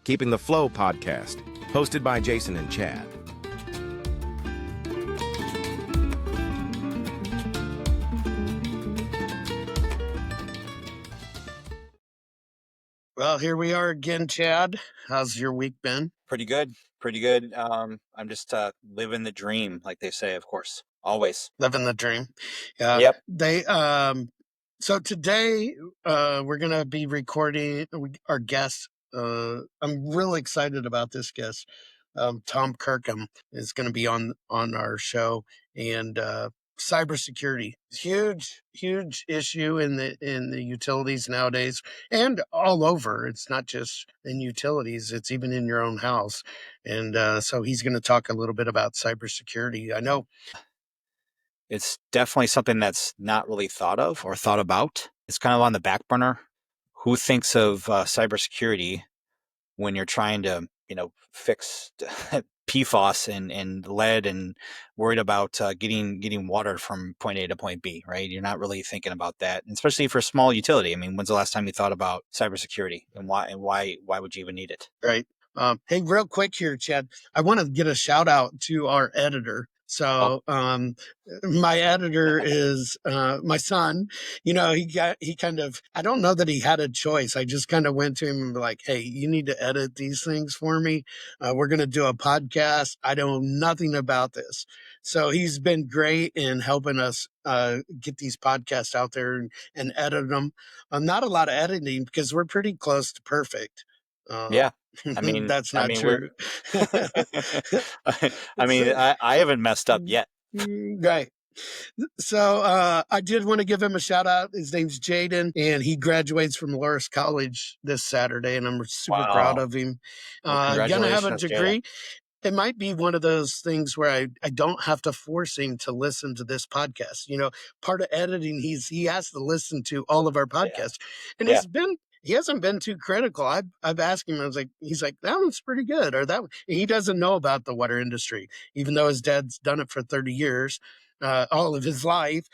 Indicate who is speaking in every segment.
Speaker 1: Keeping the Flow podcast, hosted by Jason and Chad.
Speaker 2: Well, here we are again, Chad. How's your week been?
Speaker 3: Pretty good. Pretty good. I'm just living the dream, like they say, of course. Always.
Speaker 2: Living the dream. Yeah.
Speaker 3: Yep.
Speaker 2: So today we're gonna be recording our guest. I'm really excited about this guest. Tom Kirkham is going to be on our show, and cybersecurity, huge issue in the utilities nowadays, and all over. It's not just in utilities; it's even in your own house. And so he's going to talk a little bit about cybersecurity. I know
Speaker 3: It's definitely something that's not really thought of or thought about. It's kind of on the back burner. Who thinks of cybersecurity when you're trying to, fix PFAS and lead and worried about getting water from point A to point B, right? You're not really thinking about that, and especially for a small utility. I mean, when's the last time you thought about cybersecurity and why would you even need it?
Speaker 2: right? Hey, real quick here, Chad. I want to get a shout out to our editor.
Speaker 3: Oh,
Speaker 2: So, my editor is my son. He kind of, I don't know that he had a choice. I just kind of went to him and be like, hey, you need to edit these things for me. We're going to do a podcast. I know nothing about this. So he's been great in helping us get these podcasts out there and edit them. Not a lot of editing because we're pretty close to perfect.
Speaker 3: yeah. I mean,
Speaker 2: That's not
Speaker 3: we're.
Speaker 2: true.
Speaker 3: I haven't messed up yet.
Speaker 2: Right. So I did want to give him a shout out. His name's Jaden, and he graduates from Loris College this Saturday, and I'm super proud
Speaker 3: Wow.
Speaker 2: of him.
Speaker 3: Well,
Speaker 2: Gonna have a
Speaker 3: congratulations, Jada.
Speaker 2: degree. It might be one of those things where I don't have to force him to listen to this podcast. Part of editing, he has to listen to all of our
Speaker 3: Yeah.
Speaker 2: podcasts, and
Speaker 3: Yeah.
Speaker 2: he hasn't been too critical. I've asked him. He's like, that one's pretty good, or that one. He doesn't know about the water industry, even though his dad's done it for 30 years, all of his life.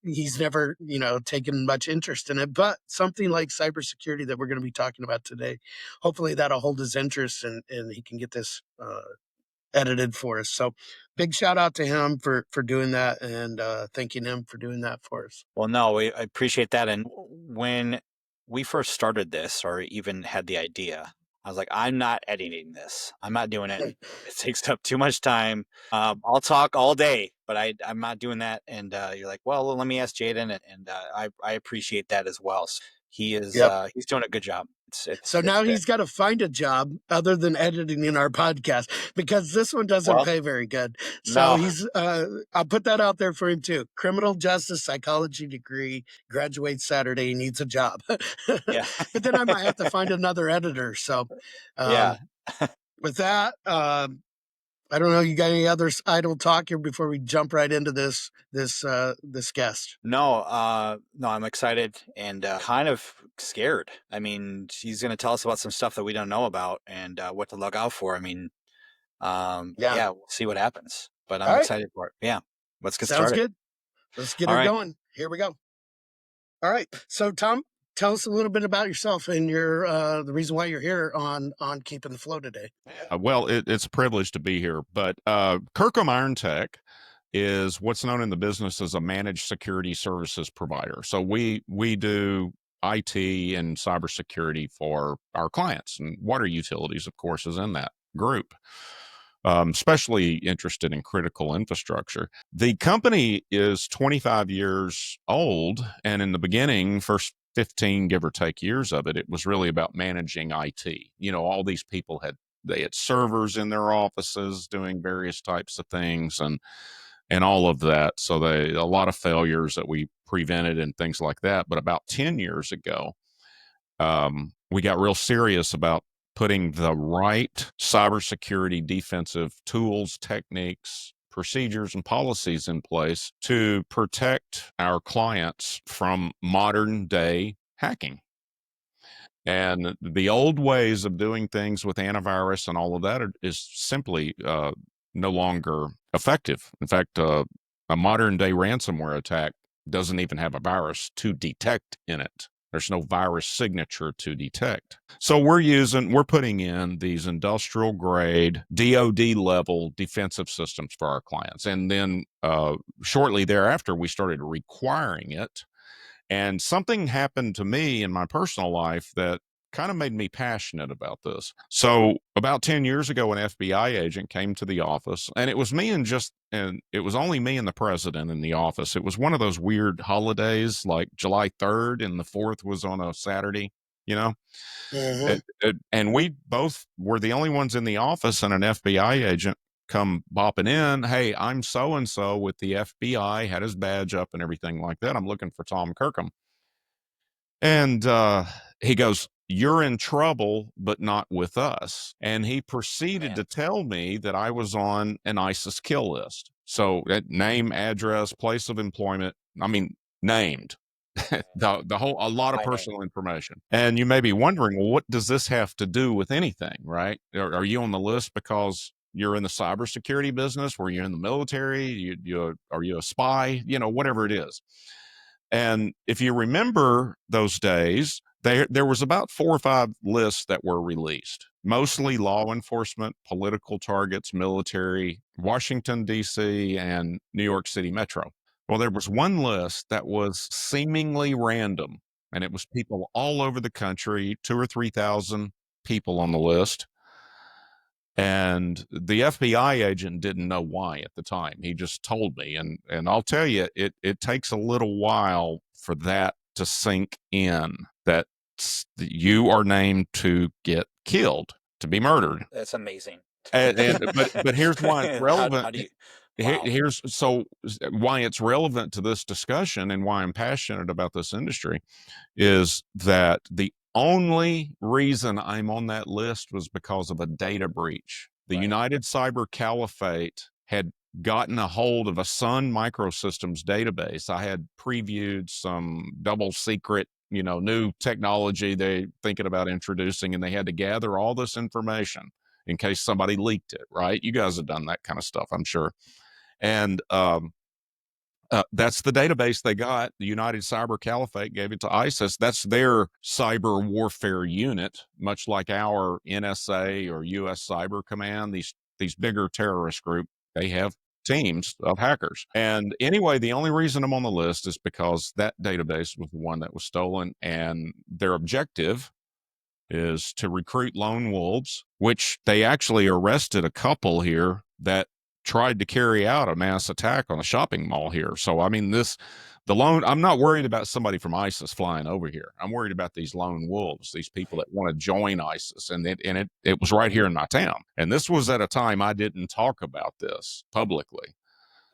Speaker 2: He's never, taken much interest in it. But something like cybersecurity that we're going to be talking about today, hopefully that'll hold his interest, and he can get this edited for us. So big shout out to him for doing that, and thanking him for doing that for us.
Speaker 3: Well, no, I appreciate that. And when we first started this, or even had the idea, I was like, I'm not editing this. I'm not doing it. It takes up too much time. I'll talk all day, but I'm not doing that. And you're like, well, let me ask Jaden, and I appreciate that as well. So he is
Speaker 2: Yep.
Speaker 3: he's doing a good job.
Speaker 2: So now he's got to find a job other than editing in our podcast, because this one doesn't pay very good. So
Speaker 3: No.
Speaker 2: he's, I'll put that out there for him too. Criminal justice psychology degree, graduates Saturday, he needs a job.
Speaker 3: Yeah.
Speaker 2: But then I might have to find another editor. So,
Speaker 3: Yeah.
Speaker 2: with that, I don't know. You got any other idle talk here before we jump right into this guest?
Speaker 3: No, I'm excited and kind of scared. I mean, he's going to tell us about some stuff that we don't know about and what to look out for. I mean,
Speaker 2: Yeah.
Speaker 3: we'll see what happens, but I'm
Speaker 2: All right.
Speaker 3: excited for it. Yeah. Let's get
Speaker 2: Sounds
Speaker 3: started.
Speaker 2: good. Let's get
Speaker 3: All
Speaker 2: her
Speaker 3: right.
Speaker 2: going. Here we go. All right. So, Tom, tell us a little bit about yourself and your the reason why you're here on Keeping the Flow today.
Speaker 4: Well, it's a privilege to be here, but Kirkham Iron Tech is what's known in the business as a managed security services provider. So we do IT and cybersecurity for our clients, and water utilities, of course, is in that group. Especially interested in critical infrastructure. The company is 25 years old, and in the beginning, first 15, give or take, years of it, it was really about managing IT. All these people they had servers in their offices doing various types of things and all of that. So a lot of failures that we prevented and things like that. But about 10 years ago, we got real serious about putting the right cybersecurity defensive tools, techniques, procedures, and policies in place to protect our clients from modern day hacking. And the old ways of doing things with antivirus and all of that is simply no longer effective. In fact, a modern day ransomware attack doesn't even have a virus to detect in it. There's no virus signature to detect. So we're putting in these industrial grade DoD level defensive systems for our clients. And then shortly thereafter, we started requiring it. And something happened to me in my personal life that kind of made me passionate about this. So about 10 years ago, an FBI agent came to the office, and it was me and it was only me and the president in the office. It was one of those weird holidays like July 3rd and the 4th was on a Saturday, you know?
Speaker 2: Hmm.
Speaker 4: And we both were the only ones in the office, and an FBI agent come bopping in. Hey, I'm so and so with the FBI, had his badge up and everything like that. I'm looking for Tom Kirkham. And he goes, "You're in trouble, but not with us." And he proceeded
Speaker 3: Man.
Speaker 4: to tell me that I was on an ISIS kill list. So that name, address, place of employment, I mean, named. The whole, a lot of
Speaker 3: My name.
Speaker 4: personal information. And you may be wondering, well, what does this have to do with anything, right? Are you on the list because you're in the cybersecurity business? Were you in the military? Are you a spy? Whatever it is. And if you remember those days, there was about 4 or 5 lists that were released, mostly law enforcement, political targets, military, Washington, D.C., and New York City Metro. Well, there was one list that was seemingly random, and it was people all over the country, 2 or 3,000 people on the list. And the FBI agent didn't know why at the time. He just told me. And I'll tell you, it takes a little while for that to sink in, that you are named to get killed, to be murdered.
Speaker 3: That's amazing.
Speaker 4: But here's why it's relevant.
Speaker 3: How do you? Wow.
Speaker 4: Here's so why it's relevant to this discussion and why I'm passionate about this industry is that the only reason I'm on that list was because of a data breach. The
Speaker 3: Right.
Speaker 4: United Cyber Caliphate had gotten a hold of a Sun Microsystems database. I had previewed some double secret, new technology they thinking about introducing, and they had to gather all this information in case somebody leaked it, right? You guys have done that kind of stuff, I'm sure. And that's the database they got. The United Cyber Caliphate gave it to ISIS. That's their cyber warfare unit, much like our NSA or U.S. Cyber Command. These bigger terrorist group, they have teams of hackers. And anyway, the only reason I'm on the list is because that database was the one that was stolen, and their objective is to recruit lone wolves, which they actually arrested a couple here that tried to carry out a mass attack on a shopping mall here. So, I mean, I'm not worried about somebody from ISIS flying over here. I'm worried about these lone wolves, these people that want to join ISIS. And it was right here in my town. And this was at a time I didn't talk about this publicly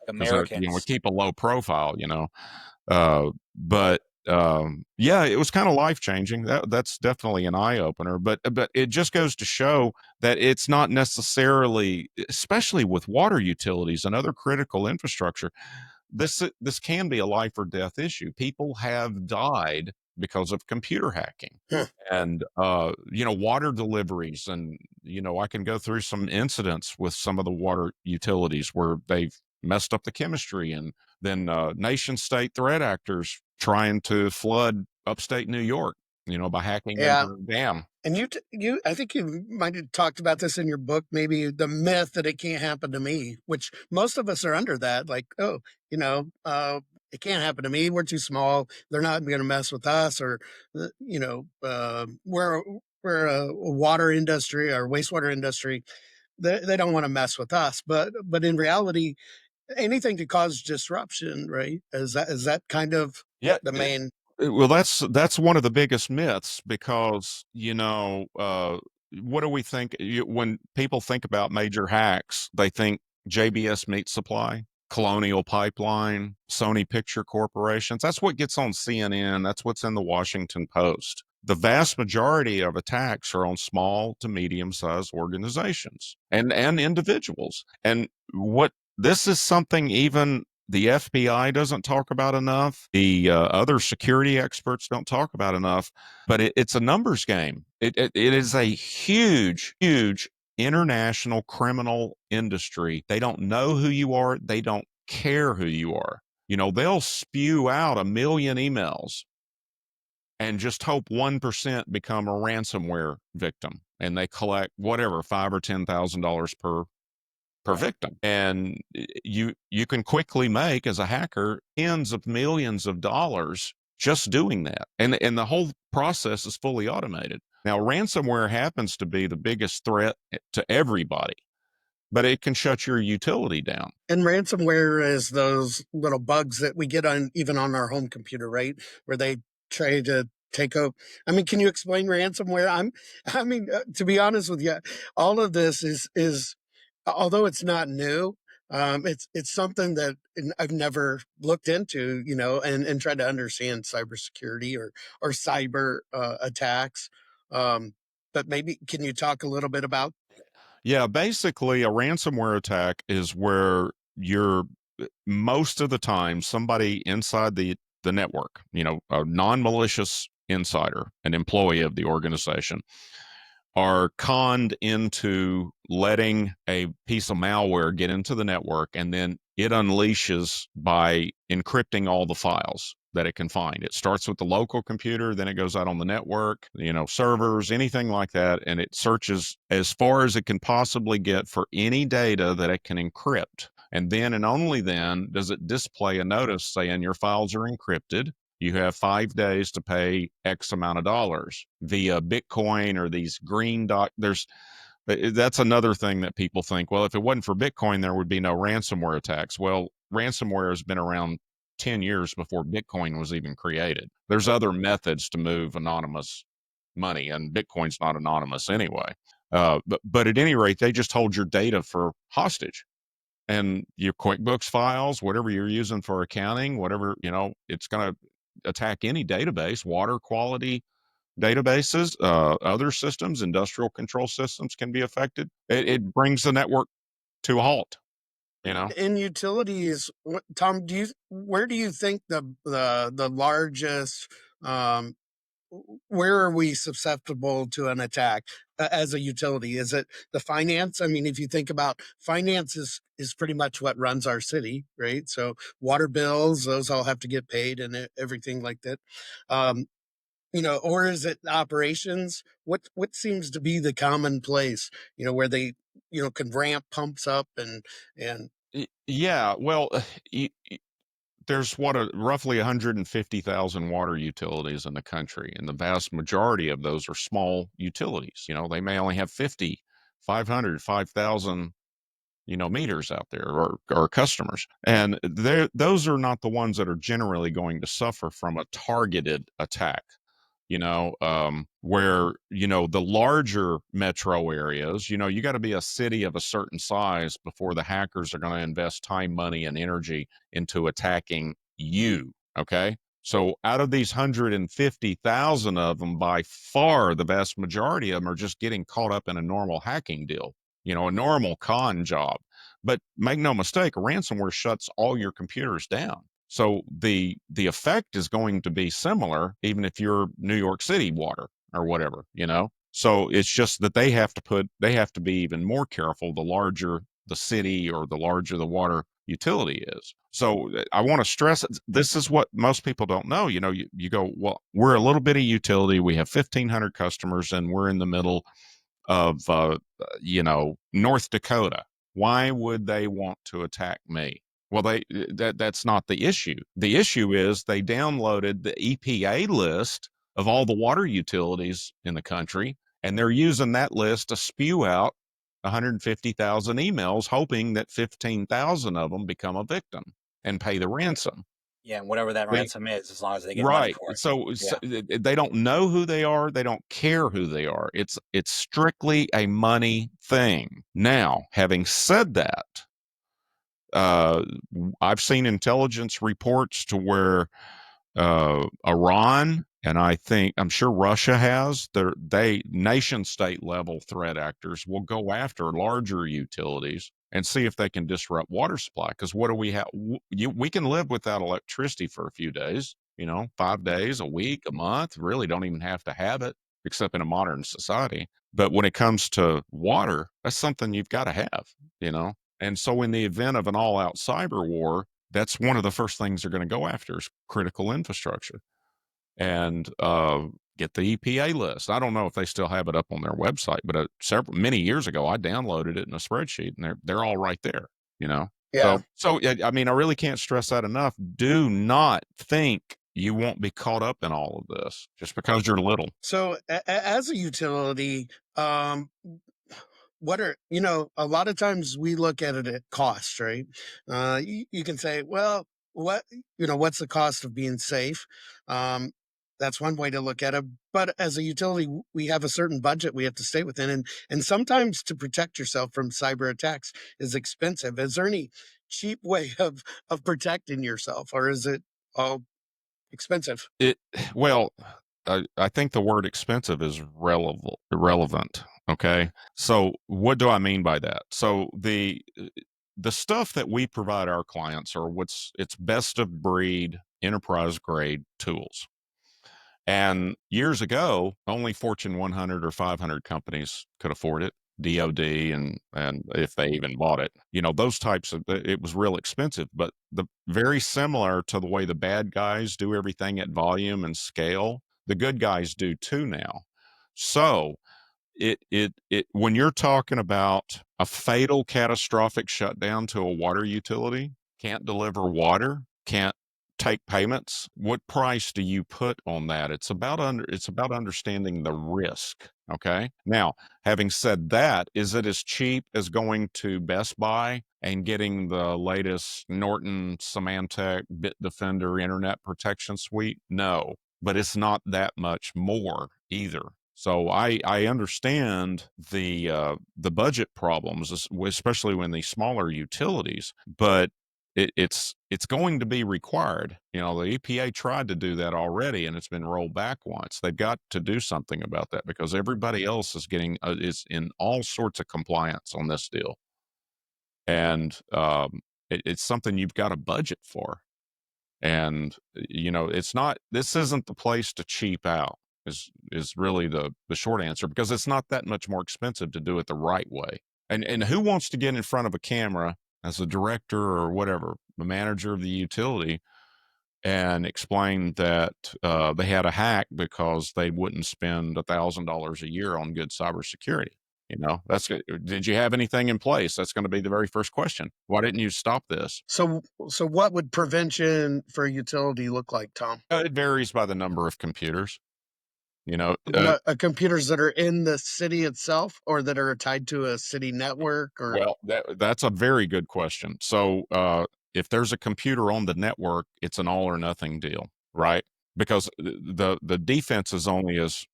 Speaker 4: because, we
Speaker 3: Americans.
Speaker 4: keep a low profile, but yeah, it was kind of life changing. That's definitely an eye opener. But it just goes to show that it's not necessarily, especially with water utilities and other critical infrastructure, this can be a life or death issue. People have died because of computer hacking.
Speaker 2: Huh.
Speaker 4: And water deliveries, and I can go through some incidents with some of the water utilities where they've messed up the chemistry, and then nation state threat actors trying to flood upstate New York, by hacking
Speaker 2: Yeah.
Speaker 4: into a dam.
Speaker 2: And I think you might have talked about this in your book, maybe the myth that it can't happen to me, which most of us are under that. Like, oh, it can't happen to me. We're too small. They're not going to mess with us, or, we're a water industry or wastewater industry. They don't want to mess with us. But in reality, anything to cause disruption, right? Is that kind of
Speaker 4: Yeah.
Speaker 2: the main?
Speaker 4: Well, that's one of the biggest myths because, what do we think when people think about major hacks? They think JBS Meat Supply, Colonial Pipeline, Sony Picture Corporations. That's what gets on CNN. That's what's in the Washington Post. The vast majority of attacks are on small to medium sized organizations and individuals. And what this is something even the FBI doesn't talk about enough. The other security experts don't talk about enough, but it's a numbers game. It is a huge, huge international criminal industry. They don't know who you are. They don't care who you are. They'll spew out 1 million emails and just hope 1% become a ransomware victim, and they collect whatever, $5 or $10,000 per
Speaker 3: Right.
Speaker 4: victim. And you can quickly make, as a hacker, tens of millions of dollars just doing that. And the whole process is fully automated. Now, ransomware happens to be the biggest threat to everybody, but it can shut your utility down.
Speaker 2: And ransomware is those little bugs that we get on even on our home computer, right? Where they try to take over. I mean, can you explain ransomware? I mean, to be honest with you, all of this is although it's not new, it's something that I've never looked into, you know, and tried to understand cybersecurity or cyber attacks. But maybe can you talk a little bit about?
Speaker 4: Yeah, basically, a ransomware attack is where you're most of the time somebody inside the network, a non-malicious insider, an employee of the organization, are conned into letting a piece of malware get into the network, and then it unleashes by encrypting all the files that it can find. It starts with the local computer, then it goes out on the network, servers, anything like that, and it searches as far as it can possibly get for any data that it can encrypt. And then and only then does it display a notice saying your files are encrypted. You have 5 days to pay X amount of dollars via Bitcoin or these green dot. That's another thing that people think, well, if it wasn't for Bitcoin, there would be no ransomware attacks. Well, ransomware has been around 10 years before Bitcoin was even created. There's other methods to move anonymous money, and Bitcoin's not anonymous anyway. But at any rate, they just hold your data for hostage, and your QuickBooks files, whatever you're using for accounting, whatever, it's going to attack any database, water quality databases, other systems, industrial control systems can be affected. It brings the network to a halt, you know?
Speaker 2: In utilities, Tom, where do you think the largest um, where are we susceptible to an attack as a utility? Is it the finance? I mean, if you think about finance is pretty much what runs our city, right? So water bills, those all have to get paid and everything like that. Um, or is it operations? What seems to be the common place, where they, can ramp pumps up and
Speaker 4: Yeah, well, there's roughly 150,000 water utilities in the country, and the vast majority of those are small utilities. They may only have 50, 500, 5,000 meters out there, or customers, and those are not the ones that are generally going to suffer from a targeted attack. Where the larger metro areas, you got to be a city of a certain size before the hackers are going to invest time, money, and energy into attacking you. Okay, so out of these 150,000 of them, by far the vast majority of them are just getting caught up in a normal hacking deal, a normal con job. But make no mistake, ransomware shuts all your computers down. So the effect is going to be similar, even if you're New York City water or whatever. So it's just that they have to be even more careful the larger the city or the larger the water utility is. So I want to stress this is what most people don't know. You go, well, we're a little bitty utility. We have 1,500 customers, and we're in the middle of North Dakota. Why would they want to attack me? Well, that's not the issue. The issue is they downloaded the EPA list of all the water utilities in the country, and they're using that list to spew out 150,000 emails, hoping that 15,000 of them become a victim and pay the ransom.
Speaker 3: Yeah, and whatever that
Speaker 4: They
Speaker 3: ransom is, as long as they get money
Speaker 4: Right.
Speaker 3: for it.
Speaker 4: So,
Speaker 3: Yeah.
Speaker 4: they don't know who they are. They don't care who they are. It's strictly a money thing. Now, having said that, uh, I've seen intelligence reports to where Iran, and I'm sure Russia has, they nation state level threat actors will go after larger utilities and see if they can disrupt water supply. Because what do we have? We can live without electricity for a few days, 5 days, a week, a month. Really don't even have to have it, except in a modern society. But when it comes to water, that's something you've got to have. And so in the event of an all out cyber war, that's one of the first things they're going to go after is critical infrastructure. and get the EPA list. I don't know if they still have it up on their website, but many years ago, I downloaded it in a spreadsheet, and they're all right there. You know,
Speaker 2: Yeah.
Speaker 4: so I mean, I really can't stress that enough. Do not think you won't be caught up in all of this just because you're little.
Speaker 2: So as a utility, what are, a lot of times we look at it at cost, right? You can say, well, what, what's the cost of being safe? Um, that's one way to look at it. But as a utility, we have a certain budget we have to stay within, and sometimes to protect yourself from cyber attacks is expensive. Is there any cheap way of protecting yourself, or is it all expensive?
Speaker 4: It well, I think the word expensive is irrelevant. Okay, so what do I mean by that? So the stuff that we provide our clients are it's best of breed enterprise grade tools. And years ago, only Fortune 100 or 500 companies could afford it. DoD and if they even bought it, those types of it was real expensive. But the very similar to the way the bad guys do everything at volume and scale, the good guys do too now. So it when you're talking about a fatal catastrophic shutdown to a water utility, can't deliver water, can't take payments, what price do you put on that? It's about understanding the risk. Okay, now having said that, is it as cheap as going to Best Buy and getting the latest Norton Symantec Bitdefender internet protection suite? No, but it's not that much more either. So I understand the budget problems, especially when these smaller utilities, but it's going to be required. The EPA tried to do that already, and it's been rolled back once. They've got to do something about that because everybody else is in all sorts of compliance on this deal, and it's something you've got a budget for. And it's not. This isn't the place to cheap out. Is really the short answer, because it's not that much more expensive to do it the right way. And who wants to get in front of a camera as a director or whatever, the manager of the utility, and explain that they had a hack because they wouldn't spend $1,000 a year on good cybersecurity? Did you have anything in place? That's going to be the very first question. Why didn't you stop this?
Speaker 2: So what would prevention for a utility look like, Tom?
Speaker 4: It varies by the number of computers.
Speaker 2: But computers that are in the city itself, or that are tied to a city network, or
Speaker 4: Well, that's a very good question. So, if there's a computer on the network, it's an all or nothing deal, right? Because the defense is only as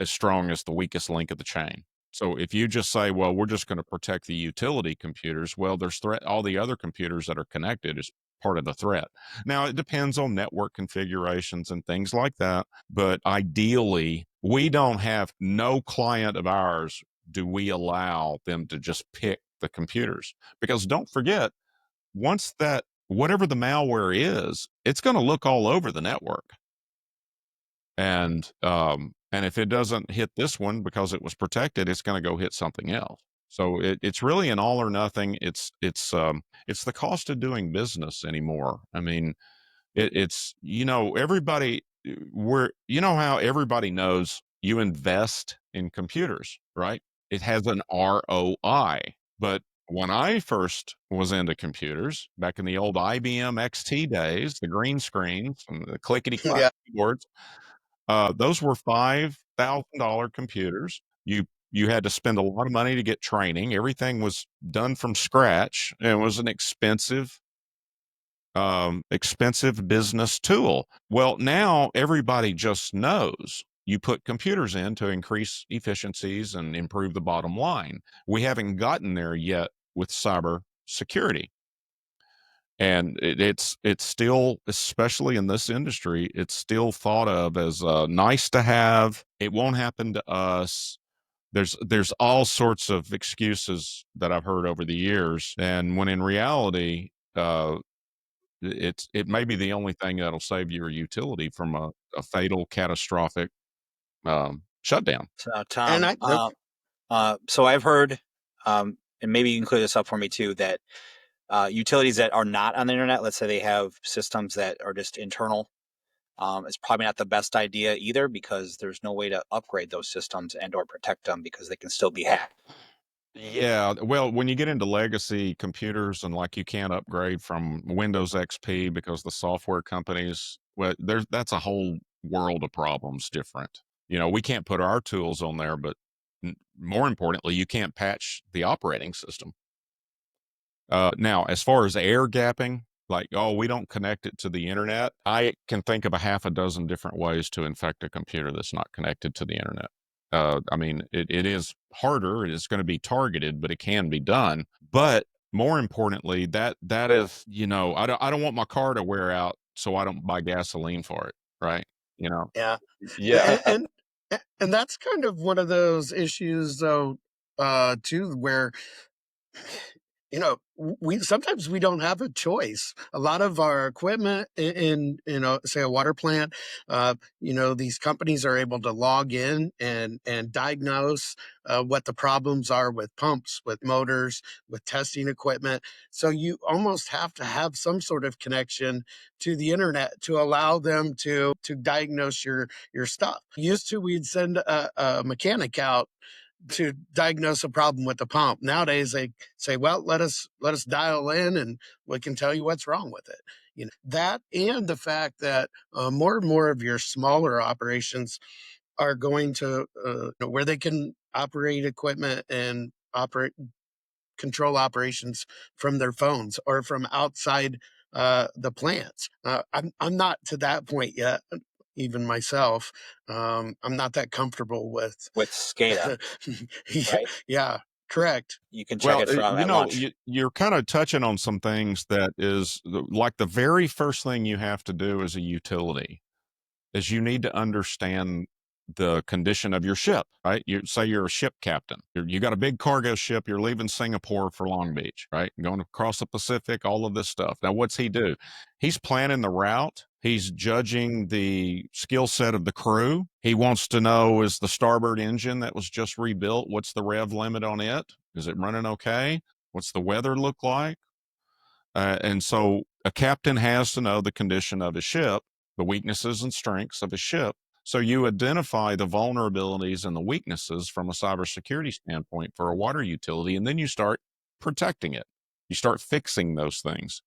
Speaker 4: strong as the weakest link of the chain. So if you just say, well, we're just going to protect the utility computers, well, there's all the other computers that are connected is part of the threat. Now, it depends on network configurations and things like that. But ideally, we don't have no client of ours do we allow them to just pick the computers. Because don't forget, once that whatever the malware is, it's going to look all over the network. And if it doesn't hit this one because it was protected, it's going to go hit something else. So it's really an all or nothing. It's the cost of doing business anymore. I mean, it's everybody how everybody knows you invest in computers, right? It has an ROI. But when I first was into computers back in the old IBM XT days, the green screens and the clickety clack
Speaker 2: yeah,
Speaker 4: keyboards, those were $5,000 computers. You had to spend a lot of money to get training. Everything was done from scratch. And it was an expensive business tool. Well, now everybody just knows you put computers in to increase efficiencies and improve the bottom line. We haven't gotten there yet with cyber security. And it's still, especially in this industry, it's still thought of as nice to have. It won't happen to us. There's all sorts of excuses that I've heard over the years, and when in reality, it may be the only thing that'll save your utility from a fatal catastrophic shutdown.
Speaker 3: So,
Speaker 2: and
Speaker 3: Tom,
Speaker 2: I
Speaker 3: so I've heard, and maybe you can clear this up for me too, that utilities that are not on the internet, let's say they have systems that are just internal, It's probably not the best idea either, because there's no way to upgrade those systems and or protect them because they can still be hacked.
Speaker 4: Yeah, well, when you get into legacy computers and like you can't upgrade from Windows XP because the software companies, well, that's a whole world of problems different. We can't put our tools on there, but more importantly, you can't patch the operating system. Now, as far as air gapping, like, oh, we don't connect it to the internet. I can think of a half a dozen different ways to infect a computer that's not connected to the internet. I mean, it is harder. It is going to be targeted, but it can be done. But more importantly, that is, I don't want my car to wear out, so I don't buy gasoline for it, right? You know,
Speaker 2: Yeah.
Speaker 4: yeah,
Speaker 2: And that's kind of one of those issues though, too, where we sometimes we don't have a choice. A lot of our equipment in say a water plant, these companies are able to log in and diagnose what the problems are with pumps, with motors, with testing equipment. So you almost have to have some sort of connection to the internet to allow them to diagnose your stuff. Used to, we'd send a mechanic out to diagnose a problem with the pump. Nowadays they say, well, let us dial in and we can tell you what's wrong with it. That, and the fact that more and more of your smaller operations are going to where they can operate equipment and operate control operations from their phones or from outside the plants. I'm not to that point yet. Even myself, I'm not that comfortable with.
Speaker 3: With SCADA,
Speaker 2: Yeah,
Speaker 3: right?
Speaker 2: yeah, correct.
Speaker 3: You can check
Speaker 4: well,
Speaker 3: it from at launch.
Speaker 4: you're kind of touching on some things that is like the very first thing you have to do as a utility is you need to understand the condition of your ship, right? You say you're a ship captain. You got a big cargo ship. You're leaving Singapore for Long Beach, right? Going across the Pacific, all of this stuff. Now, what's he do? He's planning the route. He's judging the skill set of the crew. He wants to know, is the starboard engine that was just rebuilt, what's the rev limit on it? Is it running okay? What's the weather look like? And so a captain has to know the condition of his ship, the weaknesses and strengths of his ship. So you identify the vulnerabilities and the weaknesses from a cybersecurity standpoint for a water utility, and then you start protecting it. You start fixing those things.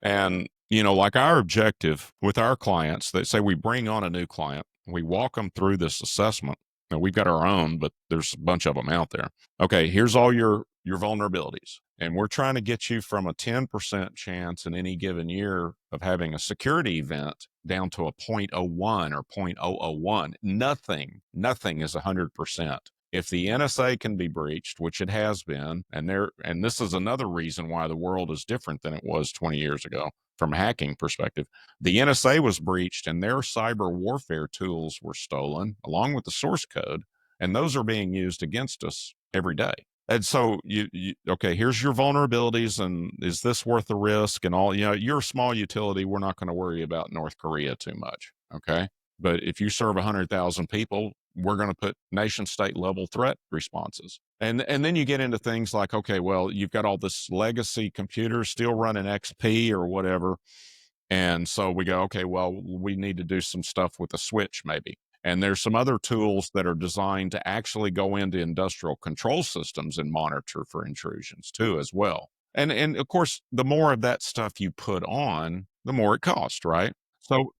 Speaker 4: And, like our objective with our clients, they say we bring on a new client, we walk them through this assessment. Now we've got our own, but there's a bunch of them out there. Okay, here's all your vulnerabilities. And we're trying to get you from a 10% chance in any given year of having a security event down to a 0.01 or 0.001. Nothing is 100%. If the NSA can be breached, which it has been, and this is another reason why the world is different than it was 20 years ago from a hacking perspective. The NSA was breached and their cyber warfare tools were stolen along with the source code, and those are being used against us every day. And so okay, here's your vulnerabilities, and is this worth the risk and all? You're a small utility. We're not going to worry about North Korea too much. Okay. But if you serve 100,000 people, we're going to put nation state level threat responses. And then you get into things like, okay, well, you've got all this legacy computers still running XP or whatever. And so we go, okay, well, we need to do some stuff with the switch maybe. And there's some other tools that are designed to actually go into industrial control systems and monitor for intrusions too, as well. And of course, the more of that stuff you put on, the more it costs, right?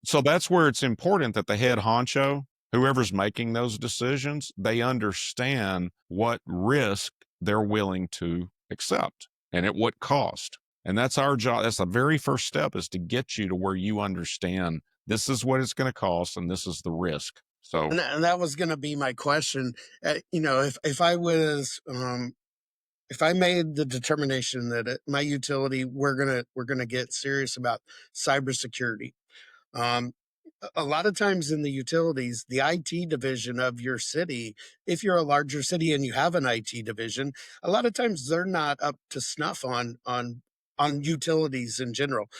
Speaker 4: So that's where it's important that the head honcho, whoever's making those decisions, they understand what risk they're willing to accept and at what cost. And that's our job. That's the very first step, is to get you to where you understand this is what it's going to cost and this is the risk. So
Speaker 2: And that was going to be my question. If I was if I made the determination that my utility, we're gonna get serious about cybersecurity. Um, a lot of times in the utilities, the IT division of your city, if you're a larger city and you have an IT division, a lot of times they're not up to snuff on utilities in general.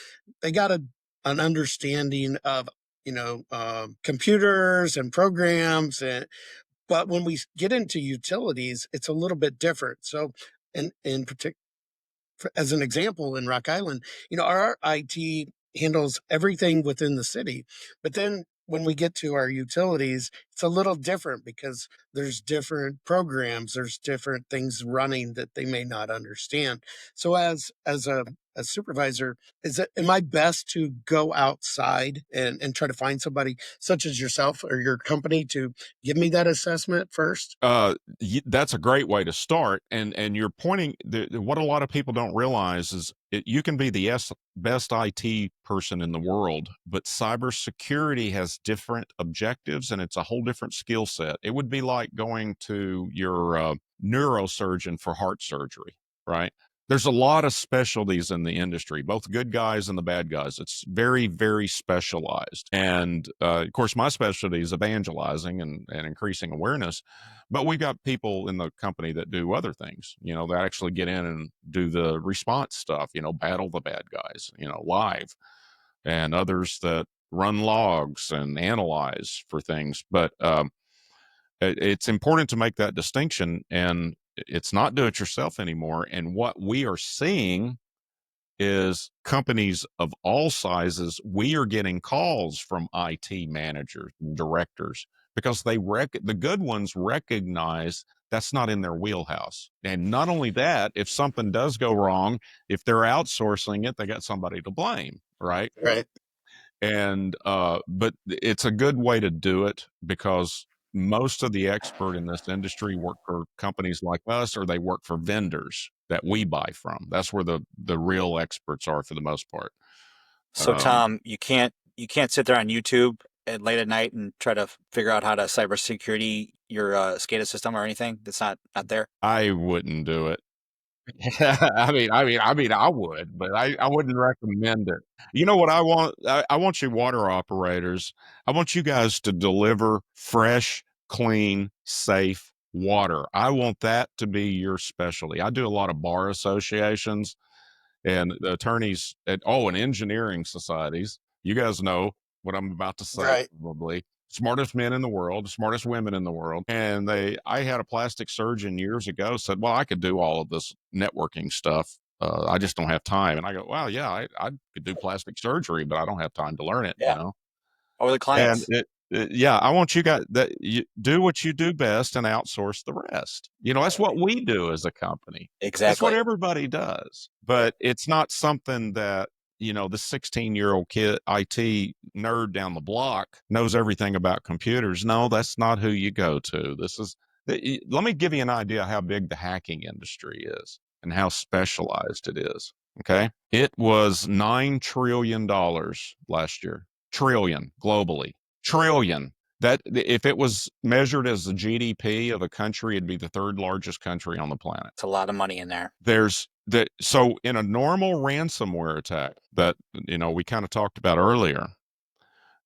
Speaker 2: They got an understanding of computers and programs, but when we get into utilities, it's a little bit different. So, in particular, as an example, in Rock Island, our IT handles everything within the city. But then when we get to our utilities, it's a little different because there's different programs, there's different things running that they may not understand. So as a supervisor, is it am I best to go outside and try to find somebody such as yourself or your company to give me that assessment first?
Speaker 4: That's a great way to start. And you're pointing what a lot of people don't realize is you can be the best IT person in the world, but cybersecurity has different objectives and it's a whole different skill set. It would be like going to your neurosurgeon for heart surgery, right? There's a lot of specialties in the industry, both good guys and the bad guys. It's very, very specialized. And of course, my specialty is evangelizing and increasing awareness. But we've got people in the company that do other things, that actually get in and do the response stuff, battle the bad guys, live, and others that run logs and analyze for things. But it's important to make that distinction. And it's not do it yourself anymore. And what we are seeing is companies of all sizes, we are getting calls from IT managers, directors, because the good ones recognize that's not in their wheelhouse. And not only that, if something does go wrong, if they're outsourcing it, they got somebody to blame, right?
Speaker 2: Right.
Speaker 4: And but it's a good way to do it because most of the expert in this industry work for companies like us, or they work for vendors that we buy from. That's where the real experts are for the most part.
Speaker 3: So Tom, you can't sit there on YouTube at late at night and try to figure out how to cybersecurity your SCADA system or anything. That's not there.
Speaker 4: I wouldn't do it. I would, but I wouldn't recommend it. You know what I want? I want you water operators. I want you guys to deliver fresh, clean, safe water. I want that to be your specialty. I do a lot of bar associations and the attorneys and engineering societies. You guys know what I'm about to say,
Speaker 2: Right.
Speaker 4: probably. Smartest men in the world, smartest women in the world. And I had a plastic surgeon years ago said, well, I could do all of this networking stuff. I just don't have time. And I go, well, yeah, I could do plastic surgery, but I don't have time to learn it,
Speaker 3: Yeah. Or the
Speaker 4: And
Speaker 3: clients.
Speaker 4: yeah, I want you guys that you do what you do best and outsource the rest. That's what we do as a company. That's what
Speaker 3: Exactly.
Speaker 4: everybody does. But it's not something that, the 16-year-old kid, IT nerd down the block knows everything about computers. No, that's not who you go to. Let me give you an idea how big the hacking industry is and how specialized it is. Okay. It was $9 trillion last year. Trillion globally. Trillion. That if it was measured as the GDP of a country, it'd be the third largest country on the planet.
Speaker 3: It's a lot of money in there.
Speaker 4: So in a normal ransomware attack that we kind of talked about earlier,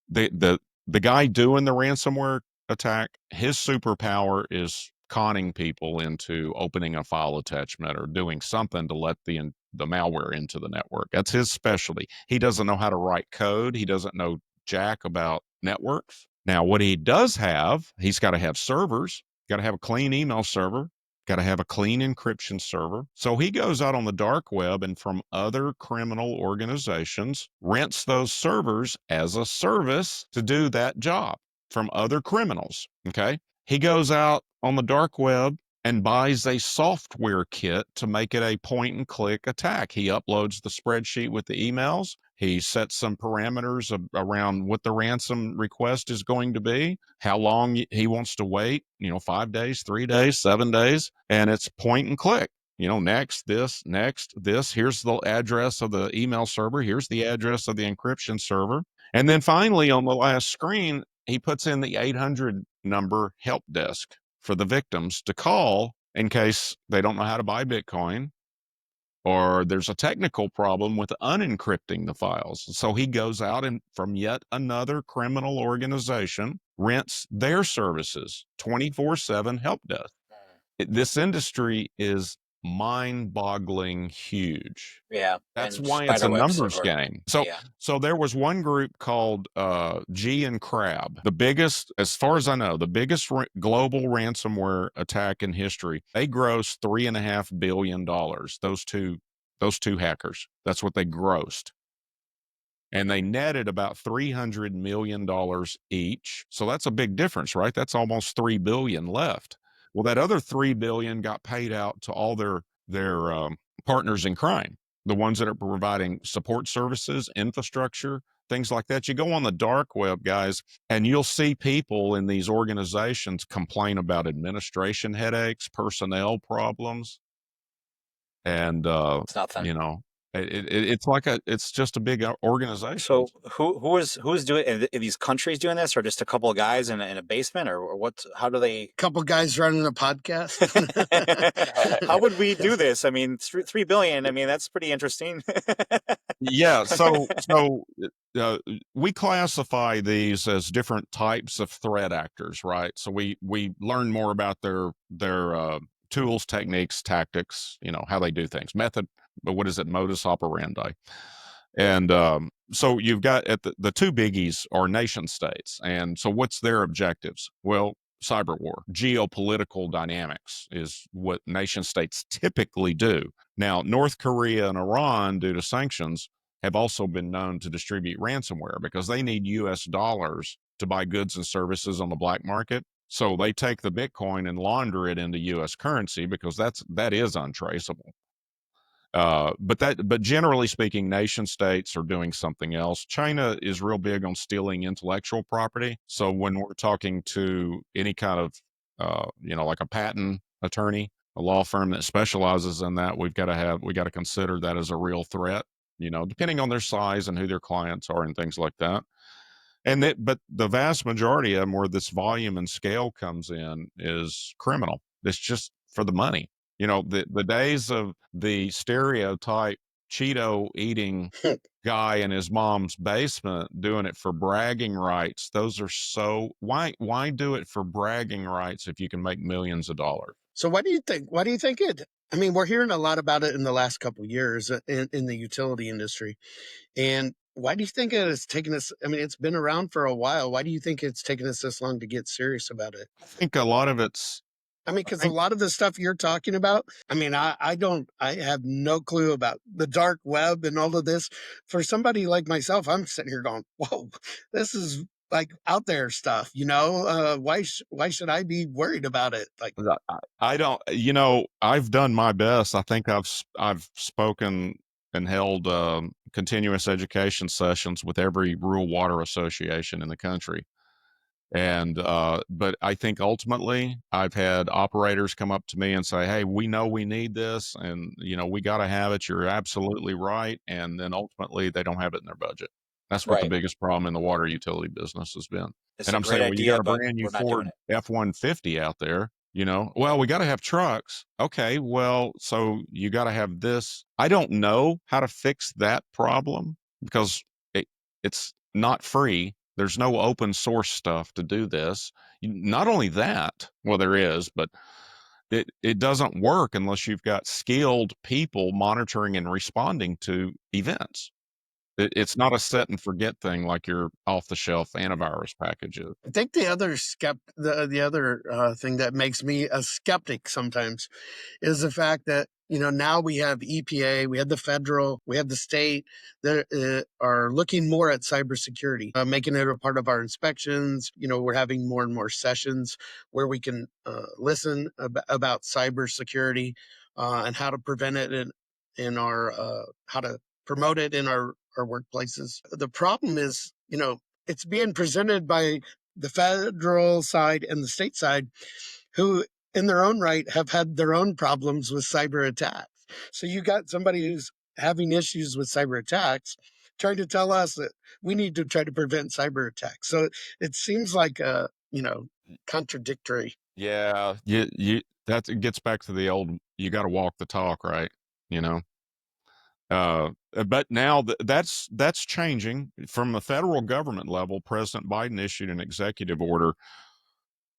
Speaker 4: the guy doing the ransomware attack, his superpower is conning people into opening a file attachment or doing something to let the malware into the network. That's his specialty. He doesn't know how to write code. He doesn't know jack about networks. Now, what he does have, he's got to have servers, got to have a clean email server, got to have a clean encryption server. So he goes out on the dark web and from other criminal organizations rents those servers as a service to do that job from other criminals. Okay. He goes out on the dark web and buys a software kit to make it a point and click attack. He uploads the spreadsheet with the emails. He sets some parameters around what the ransom request is going to be, how long he wants to wait, 5 days, 3 days, 7 days, and it's point and click. Next, this. Here's the address of the email server. Here's the address of the encryption server. And then finally, on the last screen, he puts in the 800 number help desk for the victims to call in case they don't know how to buy Bitcoin or there's a technical problem with unencrypting the files. So he goes out and from yet another criminal organization rents their services, 24/7 help desk. This industry is mind-boggling huge.
Speaker 3: Yeah.
Speaker 4: That's
Speaker 3: And
Speaker 4: why it's a
Speaker 3: spider webs
Speaker 4: numbers
Speaker 3: everywhere.
Speaker 4: game. So
Speaker 3: Yeah.
Speaker 4: so there was one group called G and Crab, the biggest, as far as I know, the biggest global ransomware attack in history. They grossed $3.5 billion. Those two hackers. That's what they grossed. and they netted about $300 million each. So that's a big difference, right? That's almost $3 billion left. Well, that other $3 billion got paid out to all their partners in crime, the ones that are providing support services, infrastructure, things like that. You go on the dark web, guys, and you'll see people in these organizations complain about administration headaches, personnel problems, and
Speaker 3: It's nothing.
Speaker 4: you know, it's just a big organization.
Speaker 3: So who's doing, are these countries doing this, or just a couple of guys in a basement, or what? How do they?
Speaker 2: Couple guys running a podcast.
Speaker 3: How would we do this? I mean, 3 billion. I mean, that's pretty interesting.
Speaker 4: Yeah, so we classify these as different types of threat actors, right? So we learn more about their tools, techniques, tactics, how they do things, method, but what is it, modus operandi? And so you've got at the two biggies are nation states, and so what's their objectives? Well, cyber war, geopolitical dynamics is what nation states typically do. Now, North Korea and Iran, due to sanctions, have also been known to distribute ransomware because they need US dollars to buy goods and services on the black market. So they take the Bitcoin and launder it into US currency because that is untraceable. But generally speaking, nation states are doing something else. China is real big on stealing intellectual property. So when we're talking to any kind of, like a patent attorney, a law firm that specializes in that, we got to consider that as a real threat, depending on their size and who their clients are and things like that. But the vast majority of them where this volume and scale comes in is criminal. It's just for the money. The days of the stereotype Cheeto eating guy in his mom's basement doing it for bragging rights. Those are why do it for bragging rights if you can make millions of dollars?
Speaker 2: So what do you think? What do you think I mean, we're hearing a lot about it in the last couple of years in the utility industry. And why do you think it has taken us? I mean, it's been around for a while. Why do you think it's taken us this long to get serious about it?
Speaker 4: I think a lot of it's
Speaker 2: I mean, because a lot of the stuff you're talking about, I mean, I have no clue about the dark web and all of this. For somebody like myself, I'm sitting here going, whoa, this is like out there stuff, why should I be worried about it? Like,
Speaker 4: I don't, I've done my best. I think I've spoken and held continuous education sessions with every rural water association in the country. And but I think ultimately I've had operators come up to me and say, hey, we know we need this, and we got to have it. You're absolutely right. And then ultimately they don't have it in their budget. That's what the
Speaker 3: Right.
Speaker 4: biggest problem in the water utility business has been.
Speaker 3: It's
Speaker 4: And
Speaker 3: a
Speaker 4: I'm
Speaker 3: great
Speaker 4: saying, well, you
Speaker 3: idea,
Speaker 4: got a
Speaker 3: but
Speaker 4: brand new
Speaker 3: we're not doing
Speaker 4: Ford
Speaker 3: it.
Speaker 4: F-150 out there, well, we got to have trucks. Okay, well, so you got to have this. I don't know how to fix that problem because it's not free. There's no open source stuff to do this. Not only that, well, there is, but it doesn't work unless you've got skilled people monitoring and responding to events. It's not a set and forget thing like your off the shelf antivirus packages.
Speaker 2: I think the other thing that makes me a skeptic sometimes is the fact that now we have EPA, we have the federal, we have the state that are looking more at cybersecurity, making it a part of our inspections. We're having more and more sessions where we can listen about cybersecurity and how to prevent it in our how to promote it in our workplaces. The problem is, it's being presented by the federal side and the state side, who in their own right have had their own problems with cyber attacks. So you got somebody who's having issues with cyber attacks trying to tell us that we need to try to prevent cyber attacks. So it seems like contradictory.
Speaker 4: Yeah, you that gets back to the old you got to walk the talk, right? You know. But now that's changing from the federal government level. President Biden issued an executive order.